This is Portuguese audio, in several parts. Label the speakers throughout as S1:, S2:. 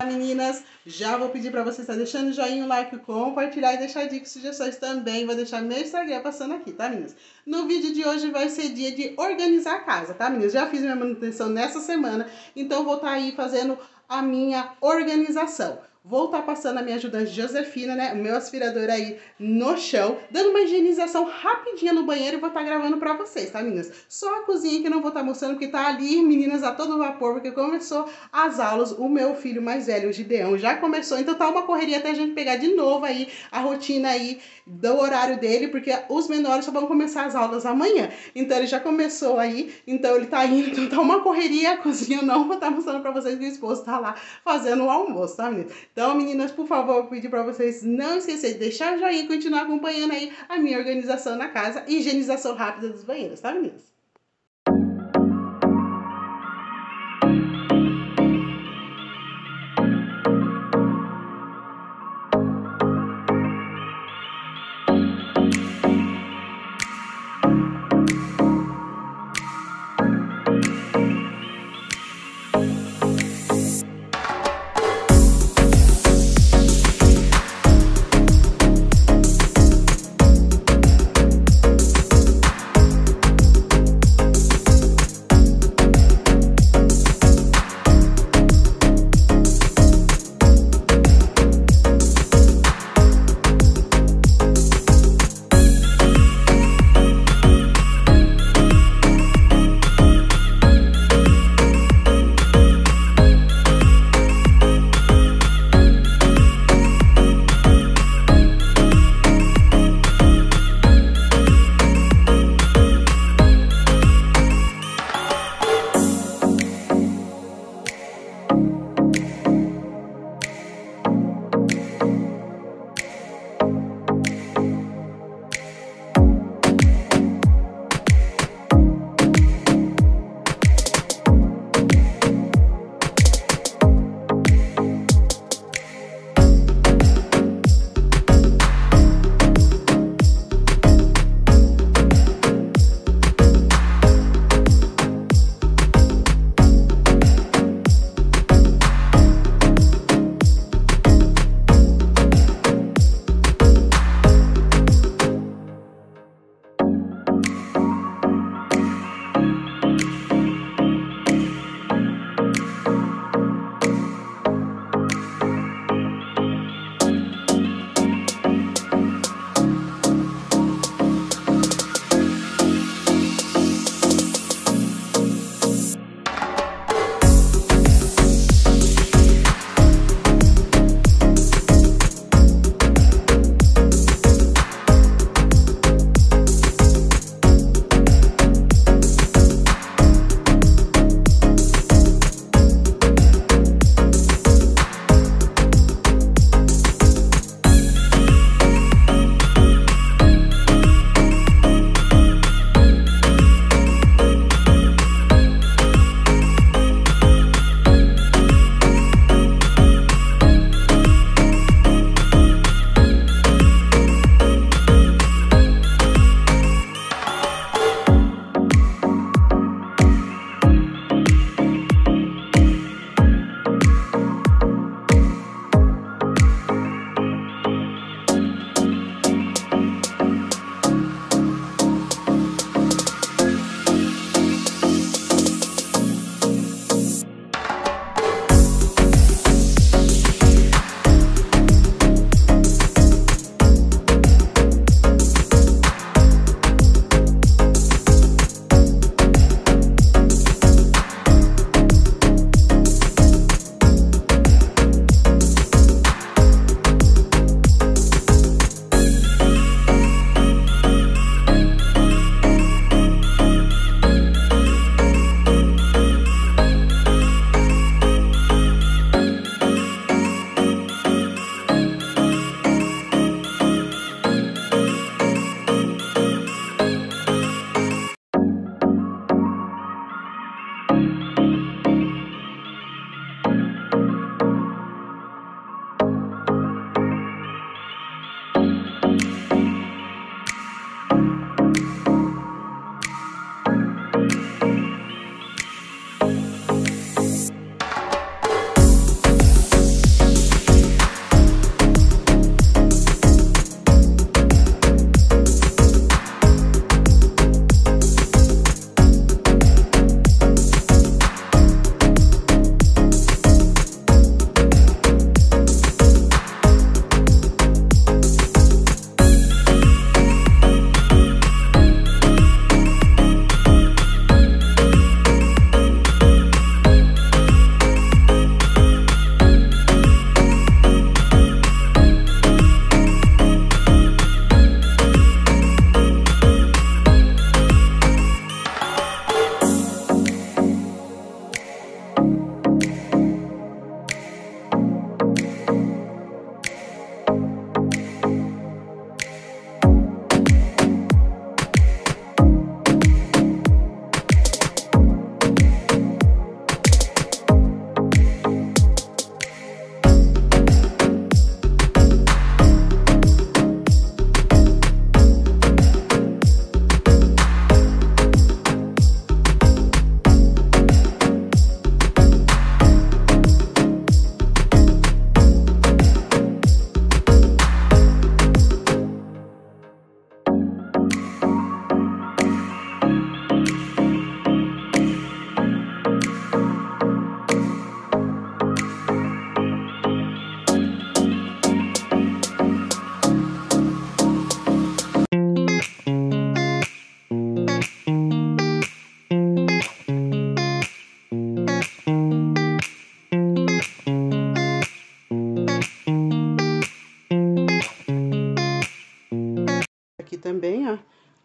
S1: Meninas, já vou pedir para você estar deixando o joinha, o like, compartilhar e deixar dicas e sugestões também. Vou deixar meu Instagram passando aqui, tá, meninas? No vídeo de hoje vai ser dia de organizar a casa, tá, meninas? Já fiz minha manutenção nessa semana, então vou estar aí fazendo a minha organização. Vou estar passando a minha ajudante Josefina, né, o meu aspirador aí no chão, dando uma higienização rapidinha no banheiro e vou estar gravando pra vocês, tá, meninas? Só a cozinha que eu não vou estar mostrando, porque tá ali, meninas, a todo vapor, porque começou as aulas, o meu filho mais velho, o Gideão, já começou, então tá uma correria até a gente pegar de novo aí a rotina aí do horário dele, porque os menores só vão começar as aulas amanhã, então ele já começou aí, então ele tá indo, então tá uma correria, a cozinha eu não vou estar mostrando pra vocês que o esposo tá lá fazendo o almoço, tá, meninas? Então, meninas, por favor, eu pedi para vocês não esquecerem de deixar o joinha e continuar acompanhando aí a minha organização na casa e higienização rápida dos banheiros, tá, meninas?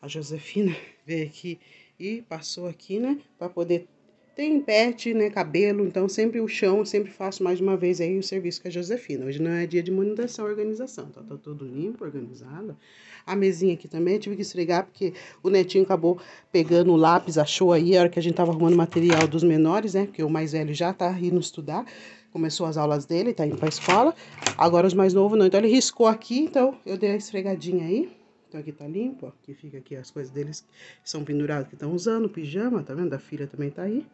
S1: A Josefina veio aqui e passou aqui, né? Pra poder... Tem pet, né? Cabelo, então sempre o chão, eu sempre faço mais de uma vez aí o serviço com a Josefina. Hoje não é dia de manutenção e organização, tá tudo limpo, organizado. A mesinha aqui também eu tive que esfregar porque o netinho acabou pegando o lápis, achou aí, a hora que a gente tava arrumando material dos menores, né? Porque o mais velho já tá indo estudar, começou as aulas dele, tá indo pra escola. Agora os mais novos não, então ele riscou aqui, então eu dei a esfregadinha aí. Então aqui tá limpo, ó, que fica aqui as coisas deles que são penduradas, que estão usando, pijama, tá vendo? A filha também tá aí.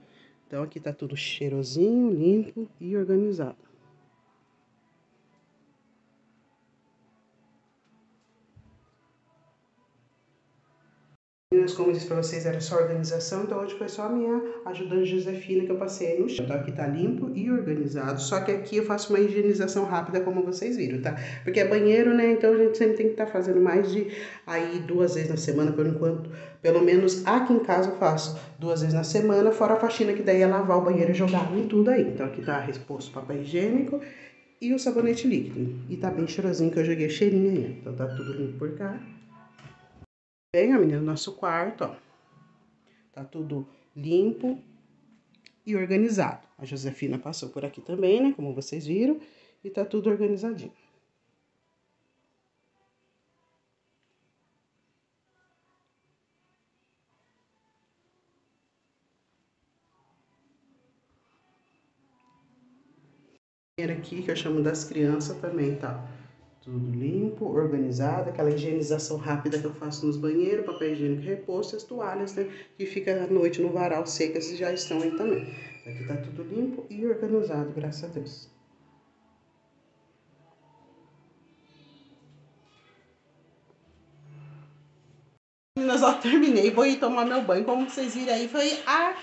S1: Então, aqui tá tudo cheirosinho, limpo e organizado. Como eu disse pra vocês, era só organização, então hoje foi só a minha ajudante Josefina que eu passei no chão. Então aqui tá limpo e organizado, só que aqui eu faço uma higienização rápida, como vocês viram, tá? Porque é banheiro, né? Então a gente sempre tem que estar fazendo mais de aí 2 vezes na semana, por enquanto. Pelo menos aqui em casa eu faço 2 vezes na semana, fora a faxina que daí é lavar o banheiro e jogar água em tudo aí. Então aqui tá exposto o papel higiênico e o sabonete líquido. E tá bem cheirosinho que eu joguei cheirinho aí. Então tá tudo limpo por cá. Bem, ó, menina, nosso quarto, ó. Tá tudo limpo e organizado. A Josefina passou por aqui também, né? Como vocês viram. E tá tudo organizadinho. Aqui, que eu chamo das crianças também, tá? Tudo limpo, organizado, aquela higienização rápida que eu faço nos banheiros, papel higiênico reposto e as toalhas, né? Que fica à noite no varal secas e já estão aí também. Aqui tá tudo limpo e organizado, graças a Deus. Meninas, ó, terminei, vou ir tomar meu banho. Como vocês viram aí, foi a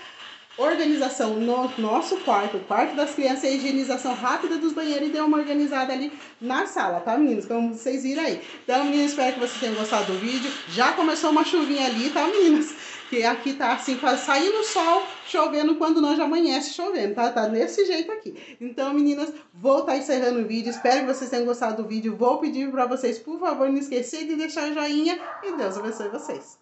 S1: organização no nosso quarto, o quarto das crianças, e a higienização rápida dos banheiros e deu uma organizada ali na sala, tá, meninas? Como vocês viram aí. Então, meninas, espero que vocês tenham gostado do vídeo. Já começou uma chuvinha ali, tá, meninas? Que aqui tá assim, saindo o sol, chovendo quando não já amanhece chovendo, tá? Tá desse jeito aqui. Então, meninas, vou estar encerrando o vídeo. Espero que vocês tenham gostado do vídeo. Vou pedir pra vocês, por favor, não esqueçam de deixar o joinha e Deus abençoe vocês.